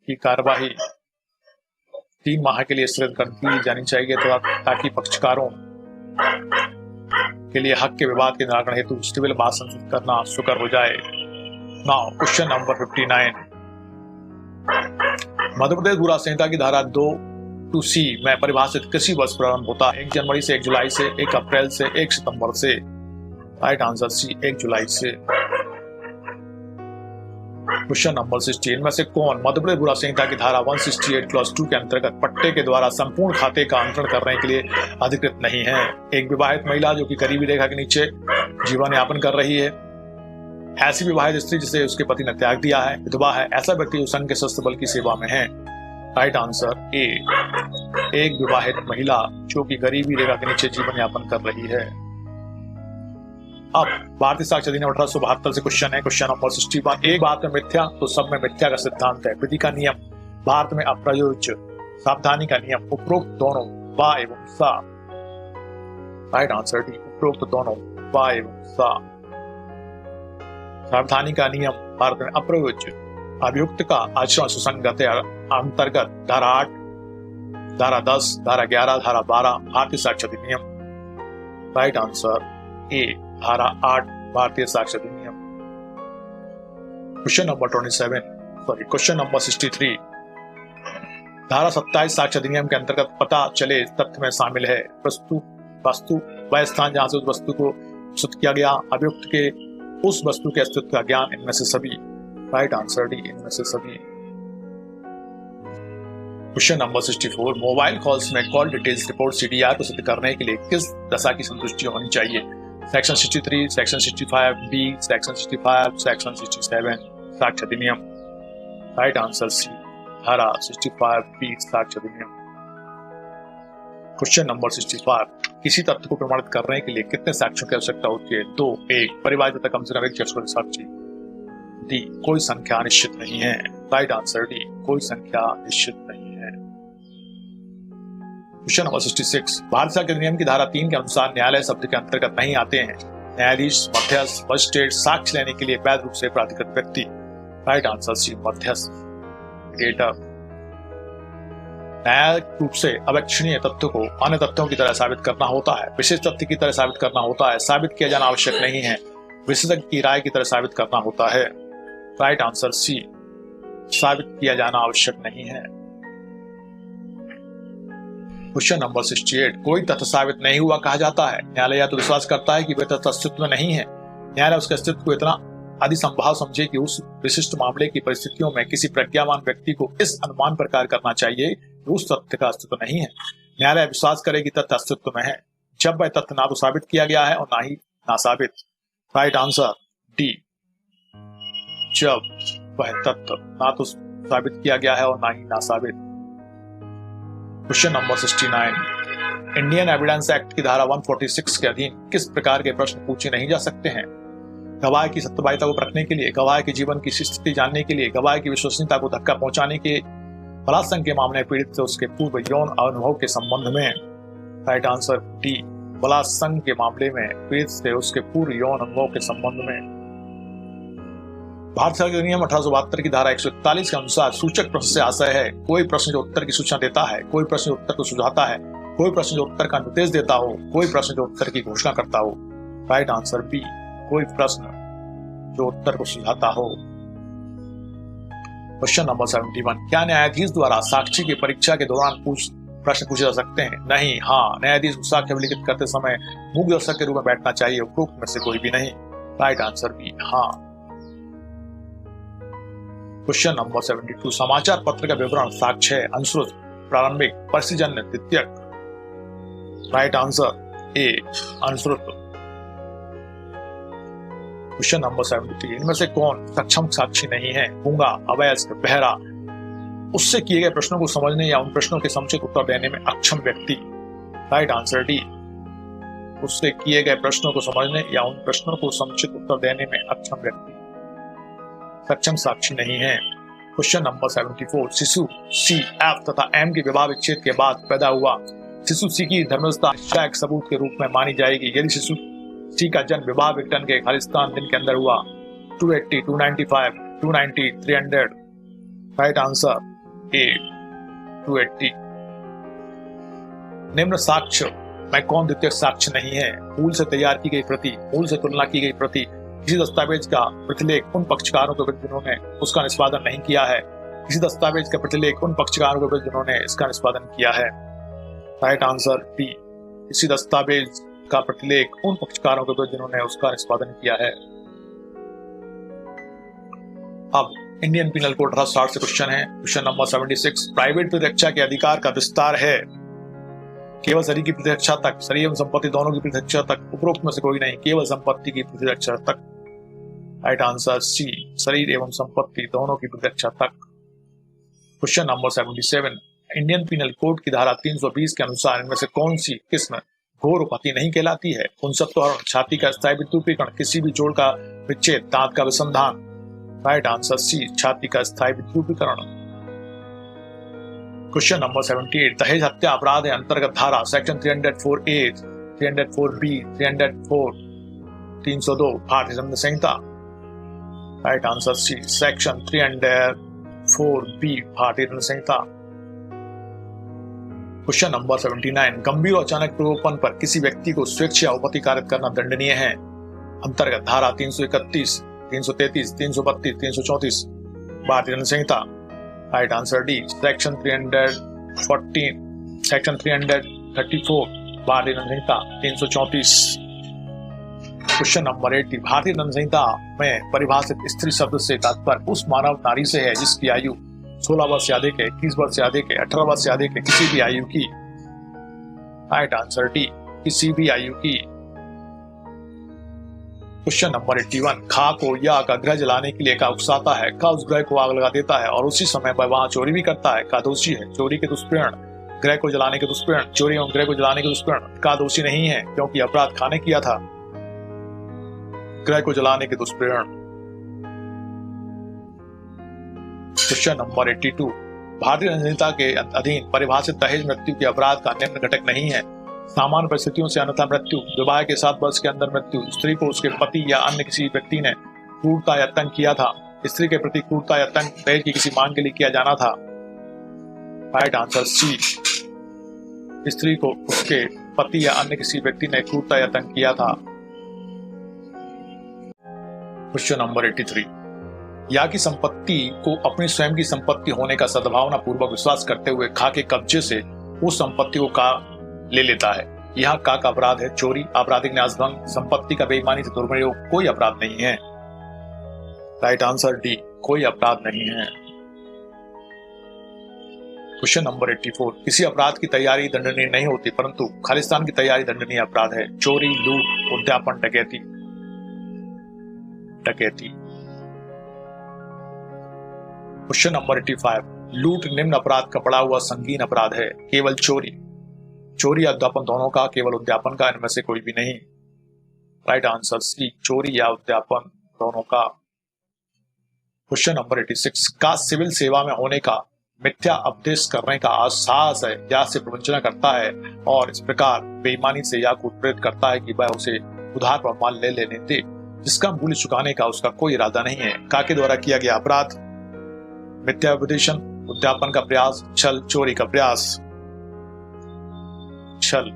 की कार्यवाही 3 माह के लिए स्थगित कर दी जानी चाहिए ताकि पक्षकारों के लिए हक के विवाद के निराकरण हेतु सिविल बात संस्कृत करना सुकर हो जाए। Now question number 59, Madhya Pradesh भू राज संहिता की धारा 2(2)C में परिभाषित कृषि वर्ष प्रारंभ होता है 1 जनवरी से, 1 जुलाई से, 1 अप्रैल से, 1 सितंबर से। राइट आंसर सी, 1 जुलाई से। क्वेश्चन नंबर 60, इनमें से कौन मध्य प्रदेश भू राज संहिता की धारा 168 क्लॉज 2 के अंतर्गत पट्टे के द्वारा संपूर्ण खाते का अंतरण करने के लिए अधिकृत नहीं है? एक विवाहित महिला जो कि गरीबी रेखा के नीचे जीवन यापन कर रही है, ऐसी विवाहित स्त्री जिसे उसके पति ने त्याग दिया है, विधवा है, ऐसा व्यक्ति जो संघ के सशस्त्र बल की सेवा में है। राइट आंसर ए, एक विवाहित महिला जो कि गरीबी रेखा के नीचे जीवन यापन कर रही है। अब भारतीय साक्ष्य अधिनियम 1872 से क्वेश्चन है। क्वेश्चन नंबर 61, एक बात में मिथ्या तो सब में मिथ्या का सिद्धांत है। विधि का नियम, भारत में अप्रयोज्य, सावधानी का नियम, उपरोक्त दोनों वा एवं सा। राइट आंसर डी, उपरोक्त दोनों वा एवं सा। सावधानी का नियम भारत में अप्रयोज्य। अभियुक्त का आचरण सुसंगत अंतर्गत धारा 8, धारा 10, धारा 11, धारा 12 भारतीय साक्ष्य अधिनियम। राइट आंसर ए, धारा 8 भारतीय साक्ष्य अधिनियम। क्वेश्चन नंबर 63, धारा 27 साक्ष्य अधिनियम के अंतर्गत पता चले तथ्य में शामिल है वस्तु वह स्थान जहां से उस वस्तु को प्रस्तुत किया गया, अभियुक्त के उस वस्तु के अस्तित्व का ज्ञान, इनमें से सभी। राइट आंसर डी, इनमें से सभी। क्वेश्चन नंबर 64, मोबाइल कॉल्स में कॉल डिटेल्स रिपोर्ट CDR को सिद्ध करने के लिए किस दशा की संतुष्टि होनी चाहिए? Section 63, section 65B, section 65, section 67 साक्ष्य अधिनियम। राइट आंसर सी, धारा 65B साक्ष्य अधिनियम। क्वेश्चन नंबर 65, किसी तथ्य को प्रमाणित करने के लिए कितने साक्ष्यों की आवश्यकता होती है? 2। 1 परिवार तथा कम से कम 1 ज्येष्ठ साक्षी। डी, कोई संख्या निश्चित नहीं है। राइट आंसर डी, कोई संख्या निश्चित नहीं है। क्वेश्चन नंबर 66, भारतीय साक्ष्य अधिनियम की धारा 3 के अनुसार न्यायालय शब्द के अंतर्गत नहीं आते हैं न्यायाधीश, मध्यस्थ, मजिस्ट्रेट, साक्ष्य लेने के लिए वैध रूप से प्राधिकृत व्यक्ति। राइट आंसर सी, मध्यस्थ, मीडिएटर। न्यायिक रूप से अवेक्षणीय तथ्यों को अन्य तथ्यों की तरह साबित करना होता है, विशेष तथ्य की तरह साबित करना होता है, साबित किया जाना आवश्यक नहीं है, विशेषज्ञ की राय की तरह साबित करना होता है। राइट आंसर सी, साबित किया जाना आवश्यक नहीं है। क्वेश्चन नंबर 68, कोई तथ्य साबित नहीं हुआ कहा जाता है न्यायालय या तो विश्वास करता है कि वह तथ्य अस्तित्व में नहीं है, न्यायालय उसके अस्तित्व को इतना अधिसंभाव समझे कि उस विशिष्ट मामले की परिस्थितियों में किसी प्रज्ञावान व्यक्ति को इस अनुमान पर कार्य करना चाहिए कि उस तथ्य का अस्तित्व नहीं है। न्यायालय विश्वास करे कि तथ्य अस्तित्व में है जब वह तथ्य ना तो साबित किया गया है और ना ही नासाबित। राइट आंसर डी, जब वह तथ्य ना तो साबित किया गया है और ना ही नासाबित। Question number 69, Indian evidence act की धारा 146 के अधीन किस प्रकार के प्रश्न पूछे नहीं जा सकते हैं? गवाह की सत्यवादिता को परखने के लिए, गवाह के जीवन की स्थिति जानने के लिए, गवाह की विश्वसनीयता को धक्का पहुंचाने के, बलात्संग के मामले में पीड़ित से उसके पूर्व यौन अनुभव के संबंध में। राइट आंसर डी, बलात्संग के मामले में पीड़ित से उसके पूर्व यौन अंगों के संबंध में। भारतीय अधिनियम 1872 की धारा 141 के अनुसार सूचक प्रश्न से आशय है कोई प्रश्न जो उत्तर की सूचना देता है, कोई प्रश्न जो उत्तर को सुझाता है, कोई प्रश्न जो उत्तर का निर्देश देता हो, कोई प्रश्न जो उत्तर की घोषणा करता हो। राइट आंसर बी, कोई प्रश्न जो उत्तर को सुझाता हो। क्वेश्चन नंबर 71, क्या न्यायाधीश द्वारा साक्षी की परीक्षा के दौरान प्रश्न पूछे जा सकते हैं? नहीं, हाँ। न्यायाधीश को साक्ष्य अभिलिखित करते समय मूक दर्शक के रूप में बैठना चाहिए, उपरोक्त में से कोई भी नहीं। राइट आंसर बी, हाँ। क्वेश्चन नंबर 72, समाचार पत्र का विवरण साक्ष्य है, अनुश्रुत, प्रारंभिक, परिजन्य, द्वितीयक। राइट आंसर ए, अनुश्रुत। क्वेश्चन नंबर 73, इनमें से कौन सक्षम साक्षी नहीं है? गूंगा, अवयस्क, बहरा, उससे किए गए प्रश्नों को समझने या उन प्रश्नों के समुचित उत्तर देने में अक्षम व्यक्ति। राइट आंसर डी, उससे किए गए प्रश्नों को समझने या उन प्रश्नों को समुचित उत्तर देने में अक्षम व्यक्ति सक्षम साक्षी नहीं है। क्वेश्चन नंबर 74, शिशु सी, एफ तथा एम के विवाह विच्छेद के बाद पैदा हुआ शिशु सी की धर्मावस्था एक सबूत के रूप में मानी जाएगी यदि शिशु सी का जन्म विवाह विघटन के खालिस्तान दिन के अंदर हुआ। 280, 295, 290, 300। राइट आंसर ए, 280। निम्न साक्ष्य में कौन द्वितीयक साक्ष्य नहीं है? मूल से तैयार की गई प्रति, मूल से तुलना की गई प्रति, किसी दस्तावेज का प्रतिलेख उन पक्षकारों के विरुद्ध जिन्होंने उसका निष्पादन नहीं किया है, किसी दस्तावेज का प्रतिलेख उन पक्षकारों के विरुद्ध जिन्होंने इसका निष्पादन किया है। राइट आंसर बी, किसी दस्तावेज का प्रतिलेख उन पक्षकारों के विरुद्ध जिन्होंने उसका निष्पादन किया है। अब इंडियन पिनल कोड 1860 से क्वेश्चन है। क्वेश्चन नंबर 76, प्राइवेट प्रतिरक्षा के अधिकार का विस्तार है केवल शरीर की प्रतिरक्षा तक, शरीर एवं संपत्ति दोनों की प्रतिरक्षा तक, उपरोक्त में से कोई नहीं, केवल संपत्ति की प्रतिरक्षा तक। राइट आंसर सी, शरीर एवं संपत्ति दोनों की प्रतिरक्षा तक। Question number 77, Indian penal code की धारा 320 के अनुसार इनमें से कौन सी किस्म घोर उपहत्या नहीं कहलाती है? पुंसत्वहरण, छाती का स्थायी विद्युतीकरण, किसी भी जोड़ का विच्छेद, दांत का विसंधान। राइट आंसर सी, छाती का स्थायी विद्युतीकरण। क्वेश्चन नंबर 78, दहेज हत्या अपराध है अंतर्गत धारा सेक्शन 304A, 304B, 304, 302 भारतीय दंड संहिता। Right answer C, section 304B भारतीय दंड संहिता। क्वेश्चन नंबर 79, गंभीर और अचानक प्रलोभन पर किसी व्यक्ति को स्वेच्छा उपहत्या कारित करना दंडनीय है अंतर्गत धारा 331, 333, 332, 334 भारतीय दंड संहिता। Right answer D, section 314, section 334 भारतीय दंड संहिता 334। क्वेश्चन नंबर 80, भारतीय दंड संहिता में परिभाषित स्त्री शब्द से तात्पर्य उस मानव नारी से है जिसकी आयु 16 वर्ष से अधिक है, 21 वर्ष से अधिक है, 18 वर्ष से अधिक है, किसी भी आयु की। राइट आंसर डी, किसी भी आयु की। क्वेश्चन नंबर 81, खा को या का गृह जलाने के लिए का उकसाता है, का उस गृह को आग लगा देता है और उसी समय पर वहां चोरी भी करता है, का दोषी है। चोरी के दुष्प्रेरण, गृह को जलाने के दुष्प्रेरण, चोरी एवं गृह को जलाने के दुष्प्रेरण, का दोषी नहीं है क्योंकि अपराध खाने किया था। गृह को जलाने के दुष्प्रेरण। क्वेश्चन नंबर 82, भारतीय दंड संहिता के अधीन परिभाषित दहेज मृत्यु के अपराध का निम्न घटक नहीं है? सामान्य परिस्थितियों से अन्यथा मृत्यु, विवाह के 7 वर्ष के अंदर मृत्यु, स्त्री को उसके पति या अन्य किसी व्यक्ति ने क्रूरता या तंग किया था, स्त्री के प्रति क्रूरता या तंग दहेज की किसी मांग के लिए किया जाना था। राइट आंसर सी, स्त्री को उसके पति या अन्य किसी व्यक्ति ने क्रूरता या तंग किया था। क्वेश्चन नंबर 83, या की संपत्ति को अपनी स्वयं की संपत्ति होने का सद्भावना पूर्वक विश्वास करते हुए खा के कब्जे से उस संपत्ति को का ले लेता है। यहाँ का अपराध है चोरी, आपराधिक न्यासभंग, संपत्ति का बेईमानी से दुर्प्रयोग, कोई अपराध नहीं है। राइट आंसर डी, कोई अपराध नहीं है। क्वेश्चन नंबर 84, किसी अपराध की तैयारी दंडनीय नहीं होती परंतु खालिस्तान की तैयारी दंडनीय अपराध है। चोरी, लूट, उद्यापन, डकैती। क्वेश्चन नंबर 85, लूट निम्न अपराध का पड़ा हुआ संगीन अपराध है। केवल चोरी या उद्यापन दोनों का, केवल उद्यापन का, इनमें से कोई भी नहीं। राइट आंसर सी, चोरी या उद्यापन दोनों का। क्वेश्चन नंबर 86, का सिविल सेवा में होने का मिथ्या उपदेश करने का साहस है या से प्रवंचना करता है और इस प्रकार बेईमानी से या को प्रेरित करता है कि वह उसे उधार पर माल ले लेने दे जिसका मूल्य चुकाने का उसका कोई इरादा नहीं है। का के द्वारा किया गया अपराध मिथ्या उपदेशन, उद्यापन का प्रयास, छल, चोरी का प्रयास। छल।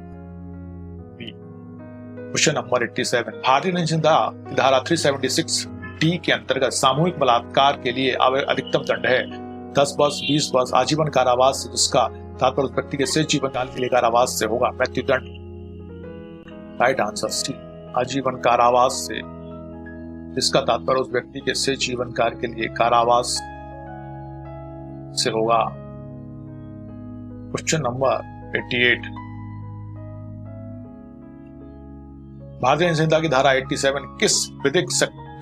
क्वेश्चन नंबर 87 भारतीय दंड संहिता की धारा 376 डी के अंतर्गत सामूहिक बलात्कार के लिए अधिकतम दंड है 10 वर्ष, 20 वर्ष, आजीवन कारावास से जिसका तात्पर्य उस व्यक्ति के शेष जीवन काल के लिए कारावास से होगा। मृत्युदंड। राइट आंसर सी, आजीवन कारावास से जिसका तात्पर्य उस व्यक्ति के शेष जीवन काल के लिए कारावास से होगा। क्वेश्चन नंबर 88 भारतीय दंड संहिता की धारा 87 किस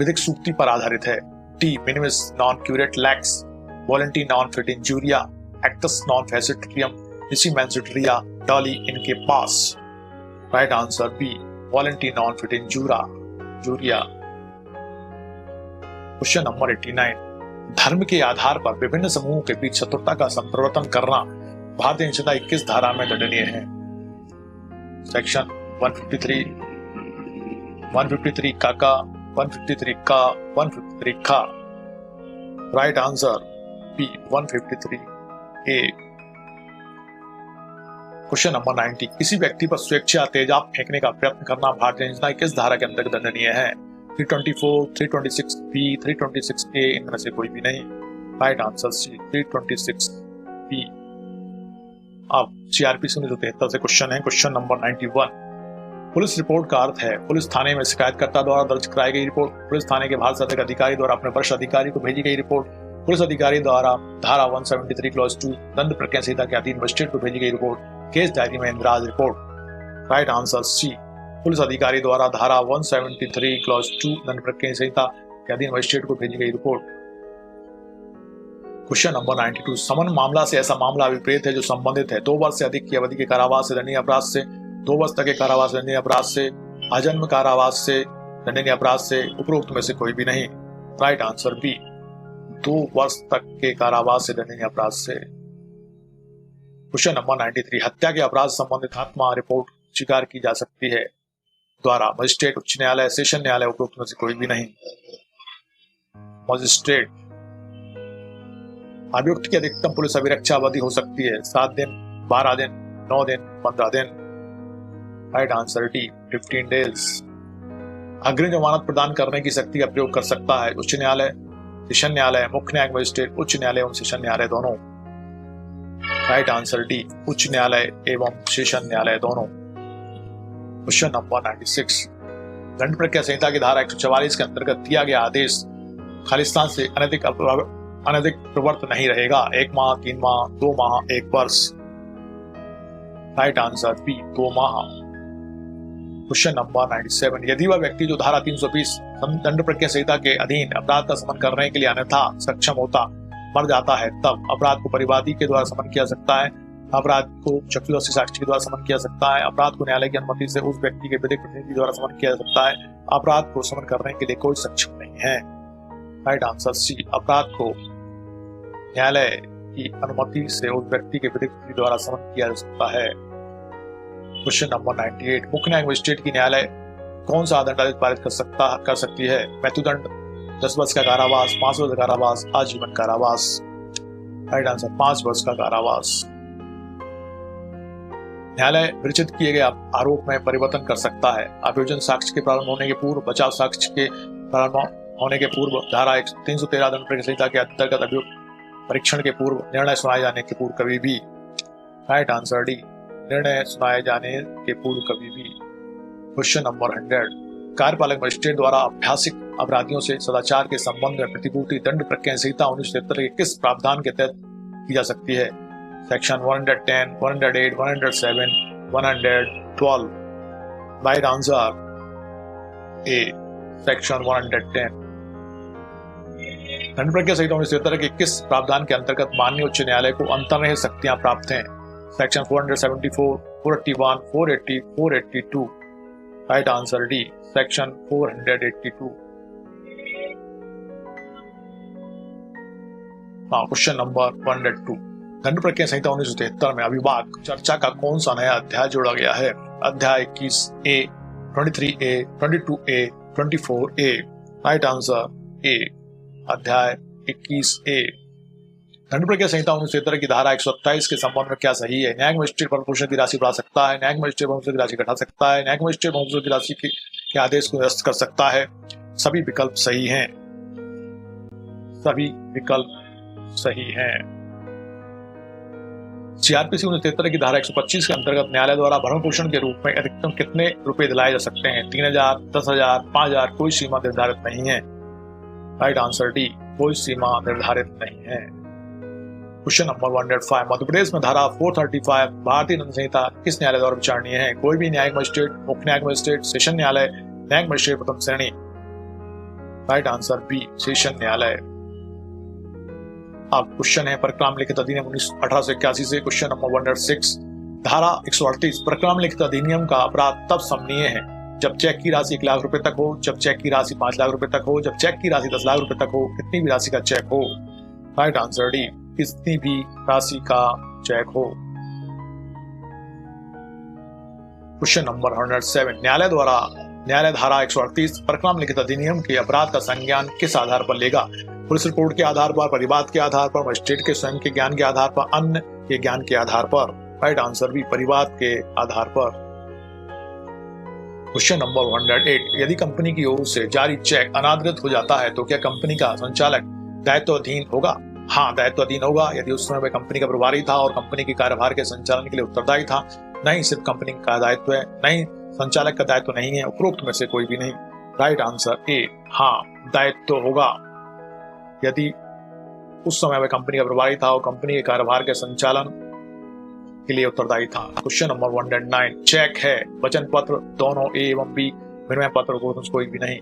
विधिक सूक्ति पर आधारित है? टी मिनिमिस नॉन क्यूरेट लैक्स, वॉलेंटी नॉन फिट इंजूरिया, एक्टस नॉन फेसिट्रियम, इसी मैंसिटरिया, डॉली इनके पास। राइट आंसर बी, वॉलेंटी नॉन फिट इंजूरिया। क्वेश्चन नंबर 89 धर्म के आधार पर विभिन्न समूहों के बीच शत्रुता का संप्रवर्तन करना भारतीय दंड संहिता 21 धारा में दंडनीय है। सेक्शन 153 का 153 का 153 का। राइट आंसर बी 153 ए। क्वेश्चन नंबर 90 किसी व्यक्ति पर स्वेच्छा तेजाब फेंकने का प्रयत्न करना भारतीय दंड संहिता किस धारा के अंतर्गत दंडनीय है? 324, 326 बी, 326 ए, इनमें से कोई भी नहीं। Right answer C, 326 B. अब सीआरपीसी 1973 से क्वेश्चन है। क्वेश्चन नंबर 91 पुलिस रिपोर्ट का अर्थ है पुलिस थाने में शिकायतकर्ता द्वारा दर्ज कराई गई रिपोर्ट, पुलिस थाने के भारत सरकार अधिकारी द्वारा अपने वरिष्ठ अधिकारी को भेजी गई रिपोर्ट, पुलिस अधिकारी द्वारा धारा 173 क्लॉज 2 दंड प्रक्रिया संहिता के अधीन मजिस्ट्रेट को भेजी गई रिपोर्ट, केस डायरी में इंदराज report. Right answer C, police अधिकारी द्वारा धारा 173 क्लॉज 2 दंड प्रक्रिया संहिता के अधीन मजिस्ट्रेट को भेजी गई रिपोर्ट। क्वेश्चन नंबर 92 समन मामला से ऐसा मामला विपरीत है जो संबंधित है 2 वर्ष से अधिक की अवधि के कारावास से दंडनीय अपराध से, 2 वर्ष तक के कारावास दंडनीय अपराध से, आजन्म कारावास से, दंडनीय अपराध से, उपरोक्त में से कोई भी नहीं। राइट आंसर बी, 2 वर्ष तक के कारावास से दंडनीय अपराध से। क्वेश्चन नंबर 93 हत्या के अपराध संबंधित आत्मा रिपोर्ट स्वीकार की जा सकती है द्वारा मजिस्ट्रेट, उच्च न्यायालय, सेशन न्यायालय, उपरोक्त में से कोई भी नहीं। मजिस्ट्रेट। अभियुक्त की अधिकतम पुलिस अभिरक्षा अवधि हो सकती है 7 दिन, 12 दिन, 9 दिन, 15 दिन। Right answer D, 15 days. अग्रिम जमानत प्रदान करने की शक्ति का प्रयोग कर सकता है उच्च न्यायालय, सेशन न्यायालय, मुख्य न्यायिक मजिस्ट्रेट, उच्च न्यायालय एवं सेशन न्यायालय दोनों। राइट आंसर डी, उच्च न्यायालय एवं सेशन न्यायालय दोनों। क्वेश्चन नंबर 96 दंड प्रक्रिया संहिता की धारा 144 के अंतर्गत दिया गया आदेश खालिस्तान से अनधिक प्रवर्त नहीं रहेगा 1 माह, 3 माह, 2 माह, 1 वर्ष। राइट आंसर बी, 2 माह। क्वेश्चन नंबर 97 यदि वह व्यक्ति जो धारा 320 दंड प्रक्रिया संहिता के अधीन अपराध का समन करने के लिए अन्यथा सक्षम होता मर जाता है तब अपराध को परिवादी के द्वारा समन किया सकता है, अपराध को चक्षुदर्शी साक्षी के द्वारा समन किया सकता है, अपराध को न्यायालय की अनुमति से उस व्यक्ति के विधिक प्रतिनिधि द्वारा समन किया जा सकता है, अपराध को समन करने के लिए कोई सक्षम नहीं है। राइट आंसर सी, अपराध को न्यायालय की अनुमति से उस व्यक्ति के विधिक प्रतिनिधि द्वारा समन किया जा सकता है। क्वेश्चन नंबर 98 मुख्य न्यायिक मजिस्ट्रेट की न्यायालय कौन सा दंडादेश पारित कर सकती है? मृत्युदंड, 10 वर्ष का कारावास, 5 वर्ष का कारावास, आजीवन कारावास। राइट आंसर 5 वर्ष का कारावास। न्यायालय विरचित किए गए आरोप में परिवर्तन कर सकता है अभियोजन साक्ष्य के प्रारंभ होने के पूर्व, बचाव साक्ष्य के प्रारंभ होने के पूर्व, धारा 313 दंड प्रक्रिया संहिता के अंतर्गत अभियुक्त परीक्षण के पूर्व, निर्णय सुनाए जाने के पूर्व, कभी भी। राइट आंसर डी, निर्णय सुनाए जाने के पूर्व कभी भी। क्वेश्चन नंबर 100 कार्यपालक मजिस्ट्रेट द्वारा अभ्यासिक अपराधियों से सदाचार के संबंध में प्रतिपूर्ति दंड प्रक्रिया संहिता 1973 के किस प्रावधान के तहत की जा सकती है? सेक्शन 110, 108, 107, 112। राइट आंसर ए, सेक्शन 110। दंड प्रक्रिया संहिता 1973 के किस प्रावधान के अंतर्गत माननीय उच्च न्यायालय को अंतर्निहित शक्तियां प्राप्त हैं? Section 474, 481, 480, 482। Right answer D, section 482। Question number 102 दंड प्रक्रिया संहिता 1973 में अविभाग चर्चा का कौन सा नया अध्याय जोड़ा गया है? अध्याय 21A, 23A, 22A, 24A। Right answer ए, अध्याय 21A। दंड प्रक्रिया संहिता 1973 की धारा 127 के संबंध में क्या सही है? न्यायिक मजिस्ट्रेट भरण की राशि बढ़ा सकता है, न्यायिक मजिस्ट्रेट भरण की राशि घटा सकता है, न्यायिक मजिस्ट्रेट भरण की राशि के आदेश को निरस्त कर सकता है। सभी विकल्प सही हैं, सभी विकल्प सही हैं। सीआरपीसी 1973 की धारा 125 के अंतर्गत न्यायालय द्वारा भरण पोषण के रूप में अधिकतम कितने रुपए दिलाए जा सकते हैं? 3000, 10,000, 5,000, कोई सीमा निर्धारित नहीं है। राइट आंसर डी, कोई सीमा निर्धारित नहीं है। क्वेश्चन नंबर 105, मध्य प्रदेश में धारा 435 भारतीय दंड संहिता किस न्यायालय द्वारा विचारणीय है? कोई भी न्यायिक मजिस्ट्रेट, मुख्य न्यायिक मजिस्ट्रेट, सेशन न्यायालय, न्यायिक मजिस्ट्रेट प्रथम श्रेणी। राइट आंसर बी, सेशन न्यायालय। अब क्वेश्चन है प्रकरण लिखित अधिनियम 1881 से। क्वेश्चन नंबर 106, धारा 138 प्रकरण लिखित अधिनियम का अपराध तब समनीय है जब चेक की राशि 1 लाख रुपए तक हो, जब चेक की राशि 5 लाख रुपए तक हो, जब चेक की राशि 10 लाख रुपए तक हो, कितनी भी राशि का चेक हो। राइट आंसर डी, कितनी भी राशि का चेक हो। क्वेश्चन नंबर 107, न्यायालय धारा 138 प्रकरण लिखित अधिनियम के अपराध का संज्ञान किस आधार पर लेगा? पुलिस रिपोर्ट के आधार पर, परिवाद के आधार पर, मजिस्ट्रेट के स्वयं के ज्ञान के आधार पर, अन्य के ज्ञान के आधार पर। राइट आंसर बी, परिवाद के आधार पर। क्वेश्चन नंबर 108, यदि कंपनी की ओर से जारी चेक अनादृत हो जाता है तो क्या कंपनी का संचालक दायित्वाधीन होगा? हाँ, दायित्वाधीन होगा यदि उस समय वह कंपनी का प्रभारी था और कंपनी के कार्यभार के संचालन के लिए उत्तरदायी था। नहीं, सिर्फ कंपनी का दायित्व है, नहीं संचालक का दायित्व नहीं है। उपरोक्त में से कोई भी नहीं। राइट आंसर ए, हाँ दायित्व होगा यदि उस समय वह कंपनी का प्रभारी था और कंपनी के कार्यभार के संचालन के लिए उत्तरदायी था। क्वेश्चन नंबर 109, चेक है, वचन पत्र दोनों ए एवं बी, विनिमय पत्र उपरोक्त कोई भी नहीं।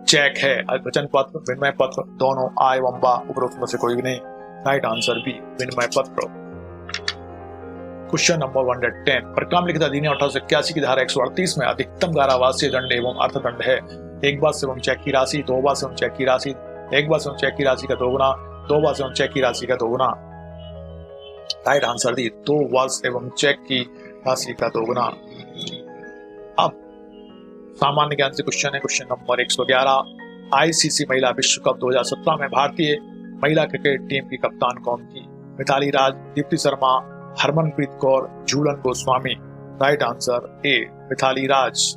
चेक है, वचन पत्र, विनिमय पत्र दोनों आ एवं बा, उपरोक्त में से कोई भी नहीं। राइट आंसर बी, विनिमय पत्र। क्वेश्चन नंबर 110, प्रकरण लिखित अधिनियम 1881 की धारा 138 में अधिकतम कारावासीय दंड एवं अर्थदंड है। एक बार से एवं चेक की राशि, 2 बार से एवं चेक की राशि, 1 बार से एवं चेक की राशि का 2 गुना, 2 बार से एवं चेक की राशि का 2 गुना। राइट आंसर दी, 2 वर्ष एवं चेक की राशि का 2 गुना। अब सामान्य ज्ञान से क्वेश्चन है। क्वेश्चन नंबर 111, आईसीसी महिला विश्व कप 2017 में भारतीय महिला क्रिकेट टीम की कप्तान कौन थी? Mithali Raj, Deepti Sharma, Harmanpreet Kaur, Jhulan Goswami. Right answer A, Mithali Raj.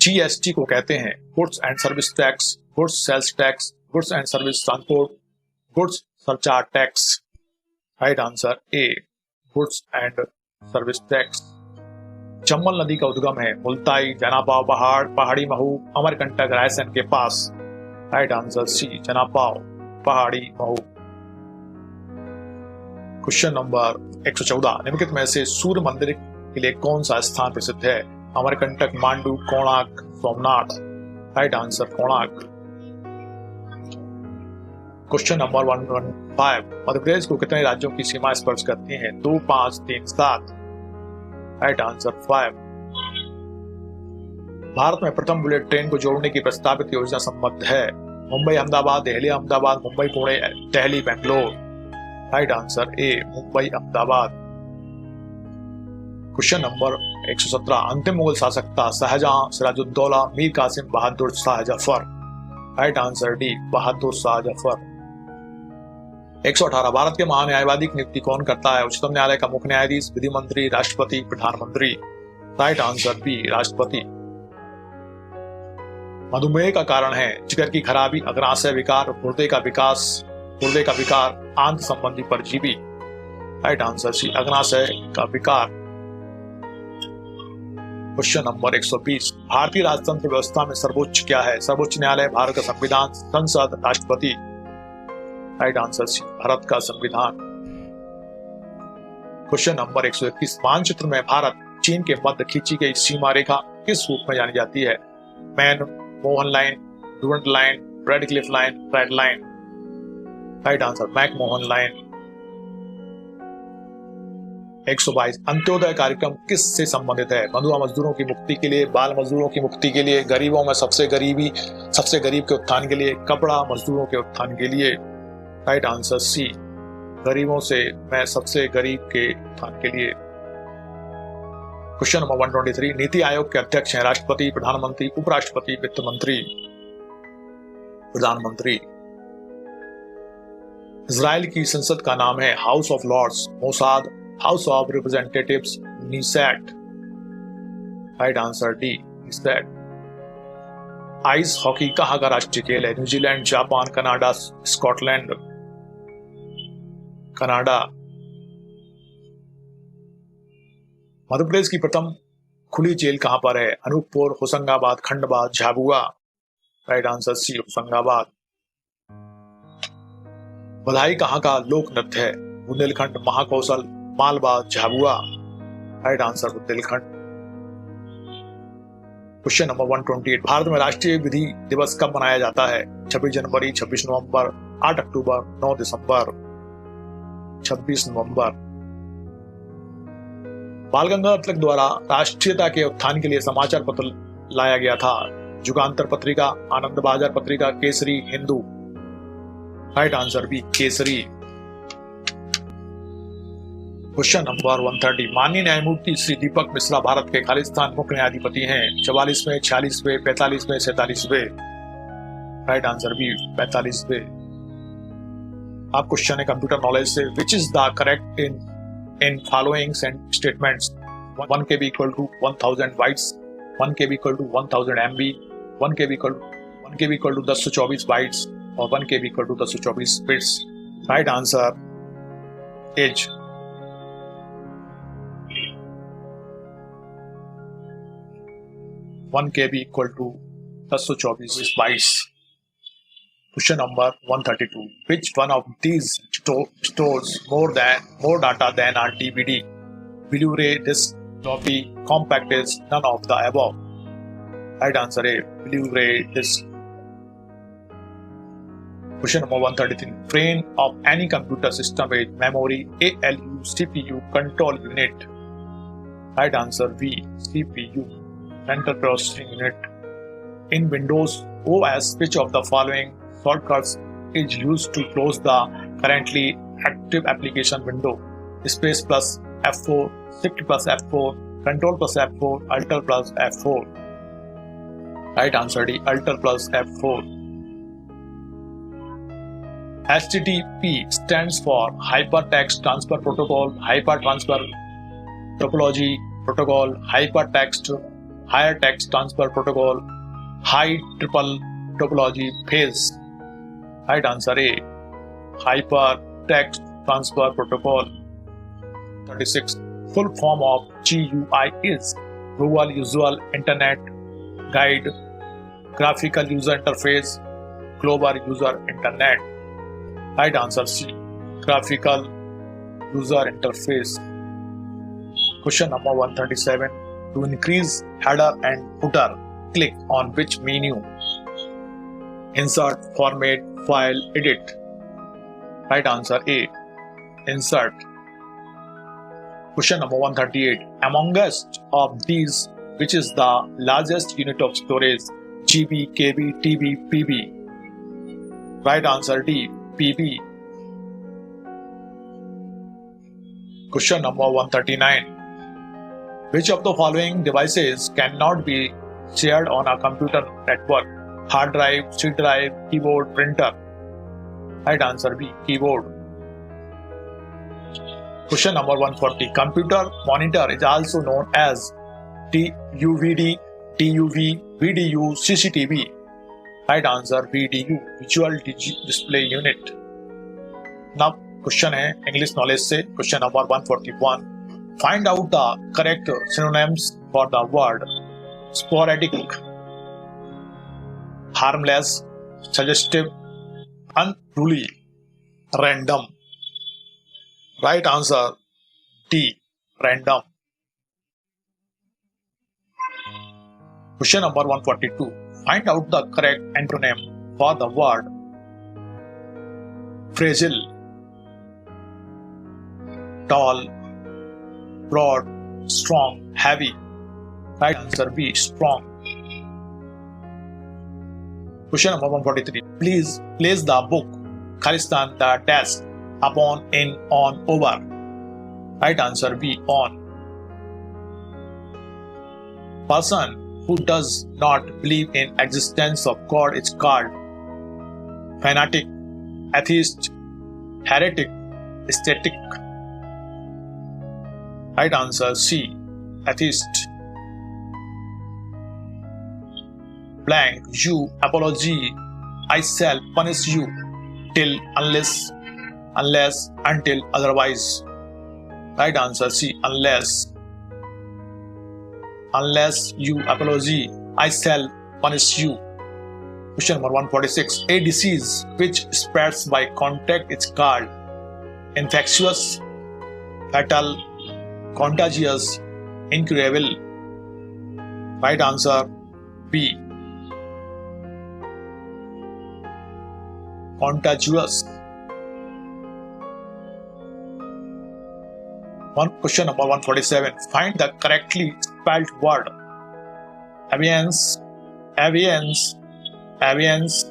GST को कहते हैं goods and service tax, goods sales tax, goods and service transport, goods surcharge tax. Right answer A, goods and service tax. Chambal नदी का उद्गम है मुल्ताई, जनापाव पहाड़, पहाड़ी महू, अमरकंटक, रायसेन के पास। राइट आंसर सी, जनापाव, पहाड़ी महू। क्वेश्चन नंबर 114, निम्नलिखित में से सूर्य मंदिर के लिए कौन सा स्थान प्रसिद्ध है? Amarkantak, Mandu, Konark, Somnath. Right answer Konark. Question number 115, Madhya Pradesh को कितने राज्यों की सीमा स्पर्श करती है? 2, 5, 3, 7। Right answer 5। भारत में प्रथम बुलेट ट्रेन को जोड़ने की प्रस्तावित योजना संबद्ध है। Mumbai Ahmedabad, Delhi Ahmedabad, Mumbai Pune, Delhi Bangalore. Right answer A, Mumbai Ahmedabad. Question number 117, अंतिम मुगल शासक था Shahjahan, Sirajuddaula, Mir Qasim, Bahadur Shah Zafar. Right answer D, Bahadur Shah Zafar. 118, Bharat के महान्यायवादी की नियुक्ति कौन करता है? उच्चतम न्यायालय का मुख्य न्यायाधीश, विधि मंत्री, राष्ट्रपति, प्रधानमंत्री। राइट आंसर बी, राष्ट्रपति। मधुमेह का कारण है जिगर की खराबी, अग्नाशय विकार, गुर्दे का विकार, आंत संबंधी परजीवी। राइट आंसर सी, अग्नाशय का विकार। क्वेश्चन नंबर 120, भारतीय राजतंत्र व्यवस्था में सर्वोच्च क्या है? सर्वोच्च न्यायालय, भारत का संविधान, संसद, राष्ट्रपति। राइट आंसर सी, भारत का संविधान। क्वेश्चन नंबर 121, मानचित्र में भारत चीन के मध्य खींची गई सीमा रेखा किस रूप में जानी जाती है? मैन मोहन line, Durand line, Radcliffe line, red line. Right answer McMahon line. 122, अंत्योदय कार्यक्रम किस से संबंधित है? बंधुआ मजदूरों की मुक्ति के लिए, बाल मजदूरों की मुक्ति के लिए, गरीबों में सबसे गरीब के उत्थान के लिए, कपड़ा मजदूरों के उत्थान के लिए। राइट आंसर सी, गरीबों से मैं सबसे गरीब के उत्थान के लिए। क्वेश्चन नंबर 123, नीति आयोग के अध्यक्ष हैं राष्ट्रपति, प्रधानमंत्री, उपराष्ट्रपति, वित्त मंत्री। प्रधानमंत्री। इजराइल की संसद का नाम है house of lords, Mossad, house of representatives, Knesset. Right answer D, Knesset. Ice hockey कहाँ का राष्ट्रीय खेल है? New Zealand, Japan, Canada, Scotland. Canada. Madhya Pradesh की प्रथम खुली जेल कहां पर है? Anuppur, Hoshangabad, Khandwa, Jhabua. Right answer C, Hoshangabad. बधाई कहां का लोक नृत्य है? Bundelkhand, Mahakaushal, Malwa, Jhabua. Right answer Bundelkhand. Question number 128, Bharat में राष्ट्रीय विधि दिवस कब मनाया जाता है? 26 जनवरी, 26 नवंबर, 8 अक्टूबर, 9 दिसंबर। 26 नवंबर। बाल गंगाधर तिलक द्वारा राष्ट्रीयता के उत्थान के लिए समाचार पत्र लाया गया था? जुगांतर पत्रिका, Anand Bazar Patrika, Kesari, Hindu. Right answer B, Kesari. Question number 130, माननीय न्यायमूर्ति श्री दीपक मिश्रा भारत के खालिस्तान मुख्य न्यायाधिपति हैं? 44वें, 46वें, 45वें, 47वें। राइट आंसर बी, 45वें। आप क्वेश्चन है कंप्यूटर नॉलेज से, which is the correct in following statements? 1 KB equal to 1000 bytes, 1 KB equal to 1000 MB, 1 KB equal to 1024 bytes और 1 KB equal to 1024 bits. Right answer is 1 KB equal to 1024 bytes. Question number 132. Which one of these stores more data than our DVD? Blu-ray, disc, floppy, compact disc, none of the above. Right answer A, Blu-ray disc. Question number 133. Brain of any computer system is memory, ALU, CPU, control unit. Right answer B, CPU, central processing unit. In Windows OS, which of the following shortcuts is used to close the currently active application window? Space plus F4, Shift plus F4, Control plus F4, Alt plus F4. Right answer D, Alt plus F4. HTTP stands for Hypertext Transfer Protocol, Hypertransfer Topology Protocol, Hypertext Higher Text Transfer Protocol, High Triple Topology Phase. Right answer A, Hypertext Transfer Protocol. 36. Full form of GUI is Google Usual Internet Guide, Graphical User Interface, Global User Internet. Right answer C, Graphical User Interface. Question number 137. To increase header and footer, click on which menu? Insert, Format, File, Edit. Right answer A, Insert. Question number 138. Amongst of these, which is the largest unit of storage? GB, KB, TB, PB. Right answer D, PB. Question number 139. Which of the following devices cannot be shared on a computer network? Hard drive, C drive, keyboard, printer. Right answer B, keyboard. Question number 140. Computer monitor is also known as DUVD, TUV, VDU, CCTV. Right answer VDU, Visual Display Unit. Now question है English knowledge से, question number 141. Find out the correct synonyms for the word sporadic, harmless, suggestive, unruly, random. Right answer D, random. Question number 142. Find out the correct antonym for the word fragile, tall, broad, strong, heavy. Right answer B, strong. Question number 143. Please place the book Khalistan the desk upon, in, on, over. Right answer B, on. Person who does not believe in existence of God is called fanatic, atheist, heretic, ascetic. Right answer C, atheist. Blank, you, apology, I shall punish you till, unless, until, otherwise. Right answer C, unless. Unless you, apology, I shall punish you. Question number 146. A disease which spreads by contact is called infectious, fatal, contagious, incurable. Right answer B, contagious. Question number 147. Find the correctly spelled word. Avians, avians, avians,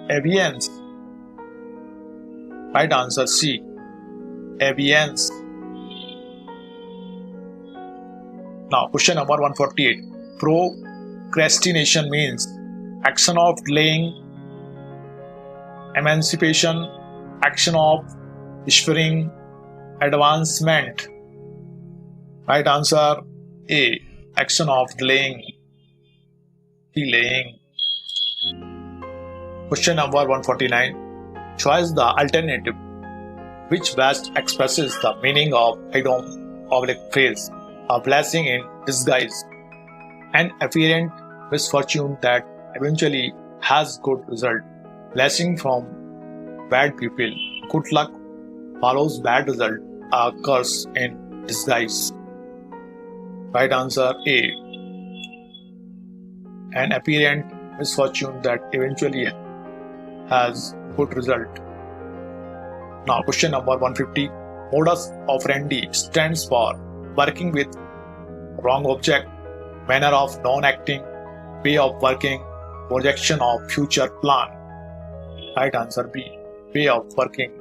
avians. Right answer C, avians. Now question number 148. Procrastination means action of delaying, emancipation, action of deferring, advancement. Right answer A, action of delaying. Question number 149. Choose the alternative which best expresses the meaning of idiom/phrase. A blessing in disguise. An apparent misfortune that eventually has good result. Blessing from bad people. Good luck follows bad result. A curse in disguise. Right answer A, an apparent misfortune that eventually has good result. Now question number 150. Modus operandi stands for working with wrong object, manner of non-acting, way of working, projection of future plan. Right answer B, way of working.